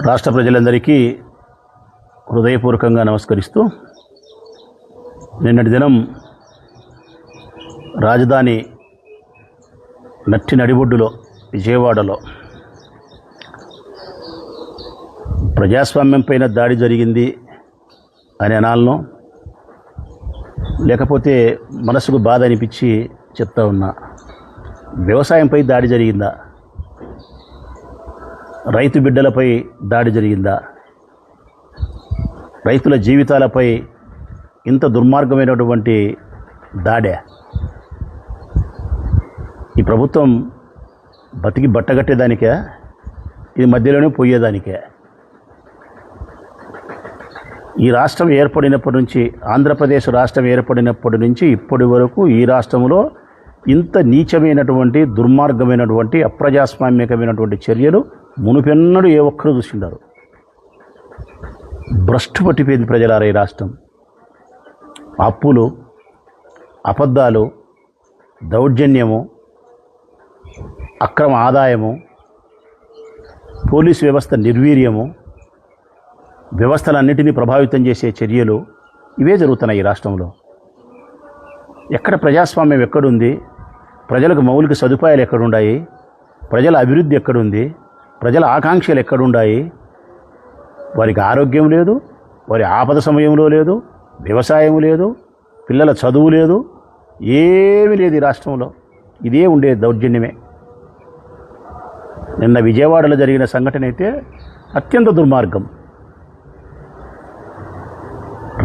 రాష్ట్ర ప్రజలందరికీ హృదయపూర్వకంగా నమస్కరిస్తూ, నిన్నటి దినం రాజధాని నట్టి నడిబొడ్డులో విజయవాడలో ప్రజాస్వామ్యం పైన దాడి జరిగింది అని అనాలను, లేకపోతే మనసుకు బాధ అనిపించి చెప్తా ఉన్నా. వ్యవసాయంపై దాడి జరిగిందా? రైతు బిడ్డలపై దాడి జరిగిందా? రైతుల జీవితాలపై ఇంత దుర్మార్గమైనటువంటి దాడే? ఈ ప్రభుత్వం బతికి బట్టగట్టేదానికే, ఇది మధ్యలోనే పోయేదానికే? ఈ రాష్ట్రం ఏర్పడినప్పటి నుంచి, ఆంధ్రప్రదేశ్ రాష్ట్రం ఏర్పడినప్పటి నుంచి ఇప్పటి వరకు ఈ రాష్ట్రంలో ఇంత నీచమైనటువంటి, దుర్మార్గమైనటువంటి, అప్రజాస్వామ్యకమైనటువంటి చర్యలు మునుపెన్నడూ ఏ ఒక్కరు చూసిండారు. భ్రష్టు పట్టిపోయింది ప్రజలారా ఈ రాష్ట్రం. అప్పులు, అబద్ధాలు, దౌర్జన్యము, అక్రమ ఆదాయము, పోలీసు వ్యవస్థ నిర్వీర్యము, వ్యవస్థలన్నిటినీ ప్రభావితం చేసే చర్యలు ఇవే జరుగుతున్నాయి ఈ రాష్ట్రంలో. ఎక్కడ ప్రజాస్వామ్యం ఎక్కడుంది? ప్రజలకు మౌలిక సదుపాయాలు ఎక్కడున్నాయి? ప్రజల అభివృద్ధి ఎక్కడుంది? ప్రజల ఆకాంక్షలు ఎక్కడున్నాయి? వారికి ఆరోగ్యం లేదు, వారి ఆపద సమయంలో లేదు, వ్యవసాయం లేదు, పిల్లల చదువు లేదు, ఏమీ లేదు ఈ రాష్ట్రంలో. ఇదే ఉండే దౌర్జన్యమే. నిన్న విజయవాడలో జరిగిన సంఘటన అయితే అత్యంత దుర్మార్గం.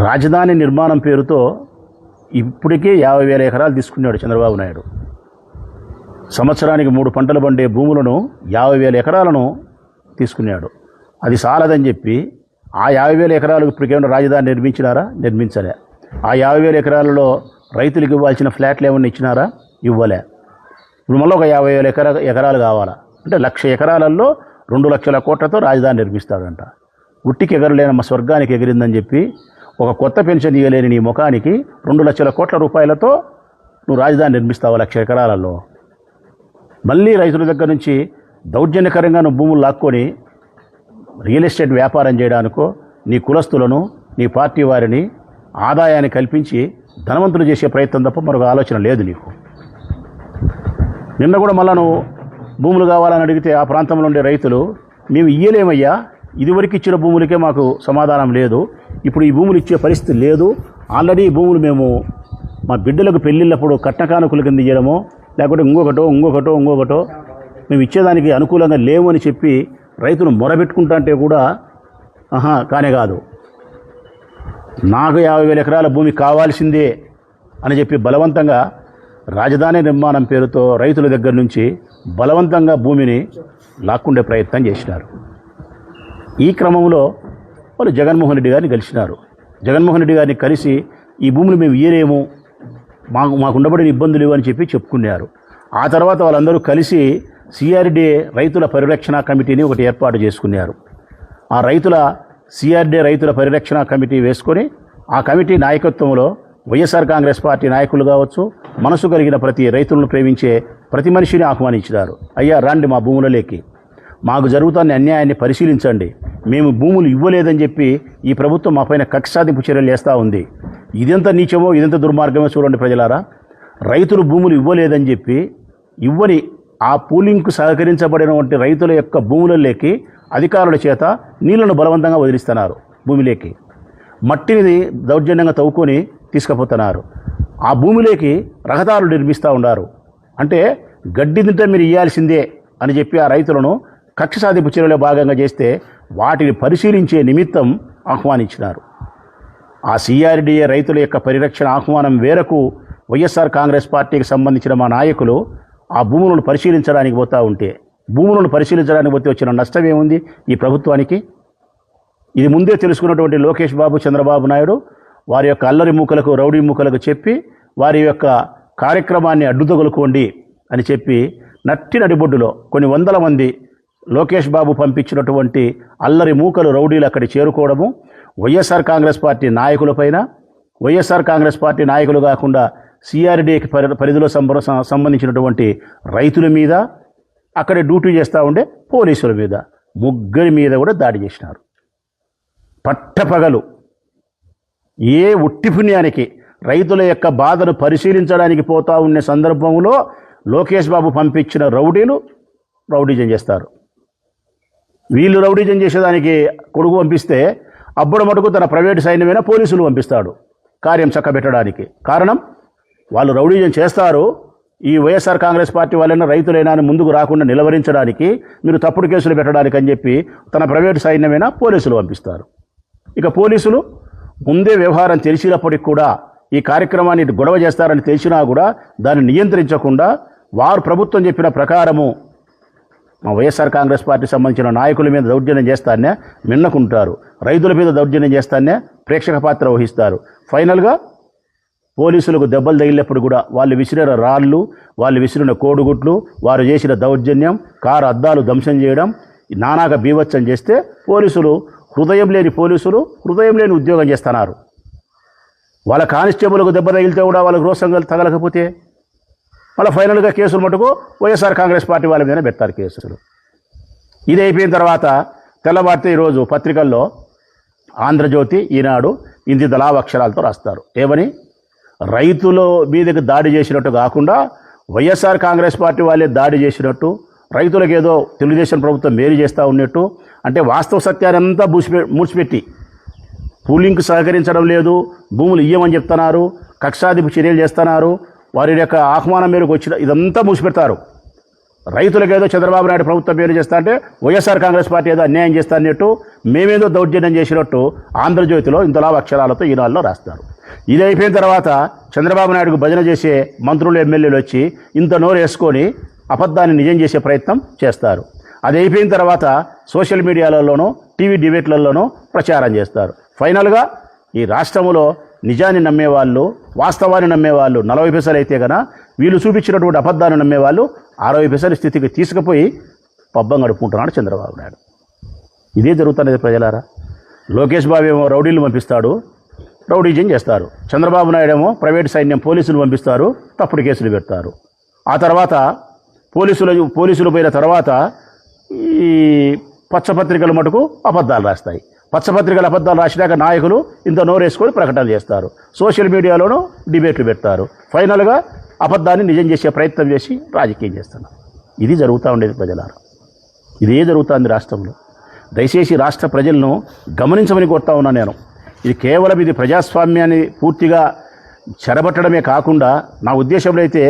రాజధాని నిర్మాణం పేరుతో ఇప్పటికే 50,000 ఎకరాలు తీసుకున్నాడు చంద్రబాబు నాయుడు. సంవత్సరానికి 3 పంటలు పండే భూములను 50,000 ఎకరాలను తీసుకున్నాడు. అది చాలదని చెప్పి ఆ 50,000 ఎకరాలకు ఇప్పటికేమైనా రాజధాని నిర్మించినారా? నిర్మించలే. ఆ 50,000 ఎకరాలలో రైతులకు ఇవ్వాల్సిన ఫ్లాట్లు ఏమన్నా ఇచ్చినారా? ఇవ్వలే. ఇప్పుడు మళ్ళీ ఒక 50,000 ఎకరాలు కావాలా అంటే 1,00,000 ఎకరాలలో 2 లక్షల కోట్లతో రాజధాని నిర్మిస్తాడంట. ఉట్టికి ఎగరలేనమ్మ స్వర్గానికి ఎగిరిందని చెప్పి ఒక కొత్త పెన్షన్ ఇవ్వలేని నీ ముఖానికి 2 లక్షల కోట్ల రూపాయలతో నువ్వు రాజధాని నిర్మిస్తావు 1,00,000 ఎకరాలలో. మళ్ళీ రైతుల దగ్గర నుంచి దౌర్జన్యకరంగా నువ్వు భూములు లాక్కొని రియల్ ఎస్టేట్ వ్యాపారం చేయడానికో, నీ కులస్తులను, నీ పార్టీ వారిని ఆదాయాన్ని కల్పించి ధనవంతులు చేసే ప్రయత్నం తప్ప మరొక ఆలోచన లేదు నీకు. నిన్న కూడా మళ్ళా నువ్వు భూములు కావాలని అడిగితే ఆ ప్రాంతంలో ఉండే రైతులు, మేము ఇయ్యలేమయ్యా, ఇదివరకు ఇచ్చిన భూములకే మాకు సమాధానం లేదు, ఇప్పుడు ఈ భూములు ఇచ్చే పరిస్థితి లేదు, ఆల్రెడీ ఈ భూములు మేము మా బిడ్డలకు పెళ్ళిళ్ళప్పుడు కట్న కానుకల కింద ఇవ్వడమో లేకపోతే ఇంకొకటో మేము ఇచ్చేదానికి అనుకూలంగా లేవు అని చెప్పి రైతులు మొరబెట్టుకుంటా అంటే కూడా కానే కాదు, నాకు 50,000 ఎకరాల భూమి కావాల్సిందే అని చెప్పి బలవంతంగా రాజధాని నిర్మాణం పేరుతో రైతుల దగ్గర నుంచి బలవంతంగా భూమిని లాక్కుండే ప్రయత్నం చేసినారు. ఈ క్రమంలో వాళ్ళు జగన్మోహన్ రెడ్డి గారిని కలిసినారు. జగన్మోహన్ రెడ్డి గారిని కలిసి ఈ భూములు మేము ఇయ్యలేము, మాకు ఉండబడిన ఇబ్బందులు ఇవ్వని చెప్పి చెప్పుకున్నారు. ఆ తర్వాత వాళ్ళందరూ కలిసి సిఆర్డీఏ రైతుల పరిరక్షణ కమిటీని ఒకటి ఏర్పాటు చేసుకున్నారు. ఆ సిఆర్డీఏ రైతుల పరిరక్షణ కమిటీ వేసుకొని ఆ కమిటీ నాయకత్వంలో వైఎస్ఆర్ కాంగ్రెస్ పార్టీ నాయకులు కావచ్చు, మనసు కలిగిన ప్రతి రైతులను ప్రేమించే ప్రతి మనిషిని ఆహ్వానించినారు. అయ్యా రండి, మా భూములలోకి, మాకు జరుగుతున్న అన్యాయాన్ని పరిశీలించండి, మేము భూములు ఇవ్వలేదని చెప్పి ఈ ప్రభుత్వం మా పైన కక్ష సాధింపు చర్యలు చేస్తూ ఉంది. ఇదెంత నీచమో, ఇదెంత దుర్మార్గమో చూడండి ప్రజలారా. రైతులు భూములు ఇవ్వలేదని చెప్పి ఇవ్వని ఆ పూలింగ్కు సహకరించబడినటువంటి రైతుల యొక్క భూములలోకి అధికారుల చేత నీళ్లను బలవంతంగా వదిలిస్తున్నారు. భూమిలోకి మట్టిని దౌర్జన్యంగా తవ్వుకొని తీసుకుపోతున్నారు. ఆ భూమిలోకి రహదారులు నిర్మిస్తూ ఉన్నారు. అంటే గడ్డి తింటే మీరు ఇవ్వాల్సిందే అని చెప్పి ఆ రైతులను కక్ష సాధింపు చర్యలో భాగంగా చేస్తే వాటిని పరిశీలించే నిమిత్తం ఆహ్వానించినారు. ఆ సిఆర్డీఏ రైతుల యొక్క పరిరక్షణ ఆహ్వానం వేరకు వైఎస్ఆర్ కాంగ్రెస్ పార్టీకి సంబంధించిన మా నాయకులు ఆ భూములను పరిశీలించడానికి పోతూ ఉంటే, భూములను పరిశీలించడానికి పోతే వచ్చిన నష్టం ఏముంది ఈ ప్రభుత్వానికి? ఇది ముందే తెలుసుకున్నటువంటి లోకేష్ బాబు, చంద్రబాబు నాయుడు వారి యొక్క అల్లరి మూకలకు, రౌడీ మూకలకు చెప్పి వారి యొక్క కార్యక్రమాన్ని అడ్డుతగులుకోండి అని చెప్పి నట్టి నడిబొడ్డులో కొన్ని వందల మంది లోకేష్ బాబు పంపించినటువంటి అల్లరి మూకలు, రౌడీలు అక్కడి చేరుకోవడము, వైఎస్ఆర్ కాంగ్రెస్ పార్టీ నాయకులపైన, వైఎస్ఆర్ కాంగ్రెస్ పార్టీ నాయకులు కాకుండా సిఆర్డీఏకి పరిధిలో సంబంధించినటువంటి రైతుల మీద, అక్కడే డ్యూటీ చేస్తూ ఉండే పోలీసుల మీద ముగ్గురి మీద కూడా దాడి చేసినారు. పట్టపగలు ఏ ఉట్టి పుణ్యానికి రైతుల యొక్క బాధను పరిశీలించడానికి పోతా ఉన్న సందర్భంలో లోకేష్ బాబు పంపించిన రౌడీలు రౌడీజం చేస్తారు. వీళ్ళు రౌడీజం చేసేదానికి కొడుకు పంపిస్తే అప్పుడు మటుకు తన ప్రైవేటు సైన్యమైన పోలీసులు పంపిస్తాడు కార్యం చక్కబెట్టడానికి. కారణం వాళ్ళు రౌడీజం చేస్తారు, ఈ వైఎస్ఆర్ కాంగ్రెస్ పార్టీ వాళ్ళైనా రైతులైనా ముందుకు రాకుండా నిలవరించడానికి, మీరు తప్పుడు కేసులు పెట్టడానికి అని చెప్పి తన ప్రైవేటు సైన్యమైన పోలీసులు పంపిస్తారు. ఇక పోలీసులు ముందే వ్యవహారం తెలిసినప్పటికి కూడా ఈ కార్యక్రమాన్ని గొడవ చేస్తారని తెలిసినా కూడా దాన్ని నియంత్రించకుండా వారు ప్రభుత్వం చెప్పిన ప్రకారము మా వైఎస్ఆర్ కాంగ్రెస్ పార్టీ సంబంధించిన నాయకుల మీద దౌర్జన్యం చేస్తానే మిన్నకుంటారు, రైతుల మీద దౌర్జన్యం చేస్తానే ప్రేక్షక పాత్ర వహిస్తారు. ఫైనల్గా పోలీసులకు దెబ్బలు తగిలినప్పుడు కూడా వాళ్ళు విసిరిన రాళ్ళు, వాళ్ళు విసిరిన కోడిగుట్లు, వారు చేసిన దౌర్జన్యం, కారు అద్దాలు ధ్వంసం చేయడం, నానాగా బీభత్సం చేస్తే పోలీసులు హృదయం లేని ఉద్యోగం చేస్తున్నారు. వాళ్ళ కానిస్టేబుల్కు దెబ్బ తగిలితే కూడా వాళ్ళకు రోషం తగలకపోతే మళ్ళీ ఫైనల్గా కేసులు మటుకు వైఎస్ఆర్ కాంగ్రెస్ పార్టీ వాళ్ళ మీదనే పెడతారు కేసులు. ఇది అయిపోయిన తర్వాత తెల్లవారితే ఈరోజు పత్రికల్లో ఆంధ్రజ్యోతి, ఈనాడు ఇంటి దళావక్షరాలతో రాస్తారు. ఏమని? రైతుల మీదకి దాడి చేసినట్టు కాకుండా వైఎస్ఆర్ కాంగ్రెస్ పార్టీ వాళ్ళే దాడి చేసినట్టు, రైతులకు ఏదో తెలుగుదేశం ప్రభుత్వం మేలు చేస్తూ ఉన్నట్టు, అంటే వాస్తవ సత్యాన్ని అంతా మూసిపెట్టి పూలింగ్కు సహకరించడం లేదు, భూములు ఇయ్యమని చెప్తున్నారు, కక్షాదిపు చర్యలు చేస్తున్నారు, వారి యొక్క ఆహ్వానం మేరకు వచ్చిన ఇదంతా మూసిపెడతారు. రైతులకు ఏదో చంద్రబాబు నాయుడు ప్రభుత్వం పేరు చేస్తా అంటే వైఎస్ఆర్ కాంగ్రెస్ పార్టీ ఏదో అన్యాయం చేస్తా అన్నట్టు, మేమేదో దౌర్జన్యం చేసినట్టు ఆంధ్రజ్యోతిలో ఇంతలా అక్షరాలతో ఈనాడులో రాస్తారు. ఇది అయిపోయిన తర్వాత చంద్రబాబు నాయుడుకు భజన చేసే మంత్రులు, ఎమ్మెల్యేలు వచ్చి ఇంత నోరు వేసుకొని అబద్ధాన్ని నిజం చేసే ప్రయత్నం చేస్తారు. అది అయిపోయిన తర్వాత సోషల్ మీడియాలలోనూ, టీవీ డిబేట్లలోనూ ప్రచారం చేస్తారు. ఫైనల్గా ఈ రాష్ట్రంలో నిజాన్ని నమ్మేవాళ్ళు, వాస్తవాన్ని నమ్మేవాళ్ళు 40 పైసలు అయితే కనుక వీళ్ళు చూపించినటువంటి అబద్ధాన్ని నమ్మేవాళ్ళు 60 పైసల స్థితికి తీసుకుపోయి పబ్బం గడుపుకుంటున్నాడు చంద్రబాబు నాయుడు. ఇదే జరుగుతున్నది ప్రజలారా. లోకేష్ బాబు ఏమో రౌడీలు పంపిస్తాడు, రౌడీజం చేస్తారు. చంద్రబాబు నాయుడు ఏమో ప్రైవేట్ సైన్యం పోలీసులు పంపిస్తారు, తప్పుడు కేసులు పెడతారు. ఆ తర్వాత పోలీసులు పోయిన తర్వాత ఈ పచ్చపత్రికలు మటుకు అబద్ధాలు రాస్తాయి. పచ్చపత్రికలు అబద్ధాలు రాసినాక నాయకులు ఇంత నోరేసుకొని ప్రకటనలు చేస్తారు, సోషల్ మీడియాలోనూ డిబేట్లు పెడతారు. ఫైనల్గా అబద్ధాన్ని నిజం చేసే ప్రయత్నం చేసి రాజకీయం చేస్తున్నారు. ఇది జరుగుతూ ఉండేది ప్రజలారా. ఇదే జరుగుతుంది రాష్ట్రంలో. దయచేసి రాష్ట్ర ప్రజలను గమనించమని కోరుతా ఉన్నా నేను. ఇది కేవలం ఇది ప్రజాస్వామ్యాన్ని పూర్తిగా చెరబట్టడమే కాకుండా, నా ఉద్దేశంలో అయితే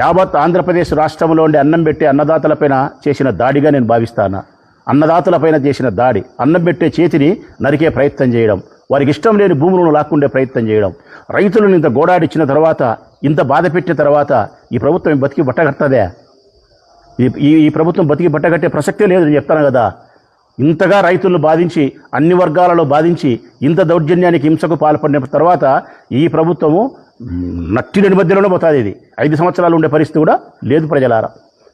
యావత్ ఆంధ్రప్రదేశ్ రాష్ట్రంలో ఉండే అన్నం పెట్టే అన్నదాతలపైన చేసిన దాడిగా నేను భావిస్తాను. అన్నదాతలపైన చేసిన దాడి, అన్నం పెట్టే చేతిని నరికే ప్రయత్నం చేయడం, వారికి ఇష్టం లేని భూములను లాక్కుండే ప్రయత్నం చేయడం, రైతులను ఇంత గోడాడిచ్చిన తర్వాత, ఇంత బాధ పెట్టిన తర్వాత ఈ ప్రభుత్వం బతికి బట్టగట్టదే? ఈ ప్రభుత్వం బతికి బట్టగట్టే ప్రసక్తే లేదని చెప్తాను కదా. ఇంతగా రైతులను బాధించి, అన్ని వర్గాలలో బాధించి, ఇంత దౌర్జన్యానికి, హింసకు పాల్పడిన తర్వాత ఈ ప్రభుత్వము నట్టిని మధ్యలోనే పోతుంది. ఇది 5 సంవత్సరాలు ఉండే పరిస్థితి కూడా లేదు ప్రజలారా.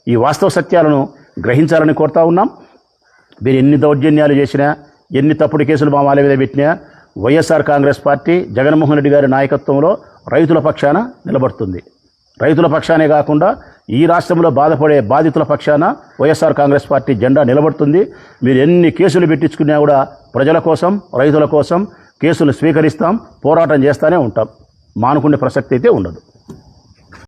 ఈ వాస్తవ సత్యాలను గ్రహించాలని కోరుతా ఉన్నాం. మీరు ఎన్ని దౌర్జన్యాలు చేసినా, ఎన్ని తప్పుడు కేసులు మా వాళ్ళ మీద పెట్టినా, వైఎస్ఆర్ కాంగ్రెస్ పార్టీ జగన్మోహన్ రెడ్డి గారి నాయకత్వంలో రైతుల పక్షాన నిలబడుతుంది. రైతుల పక్షానే కాకుండా ఈ రాష్ట్రంలో బాధపడే బాధితుల పక్షాన వైఎస్ఆర్ కాంగ్రెస్ పార్టీ జెండా నిలబడుతుంది. మీరు ఎన్ని కేసులు పెట్టించుకున్నా కూడా ప్రజల కోసం, రైతుల కోసం కేసులు స్వీకరిస్తాం, పోరాటం చేస్తూనే ఉంటాం. మానుకునే ప్రసక్తి అయితే ఉండదు.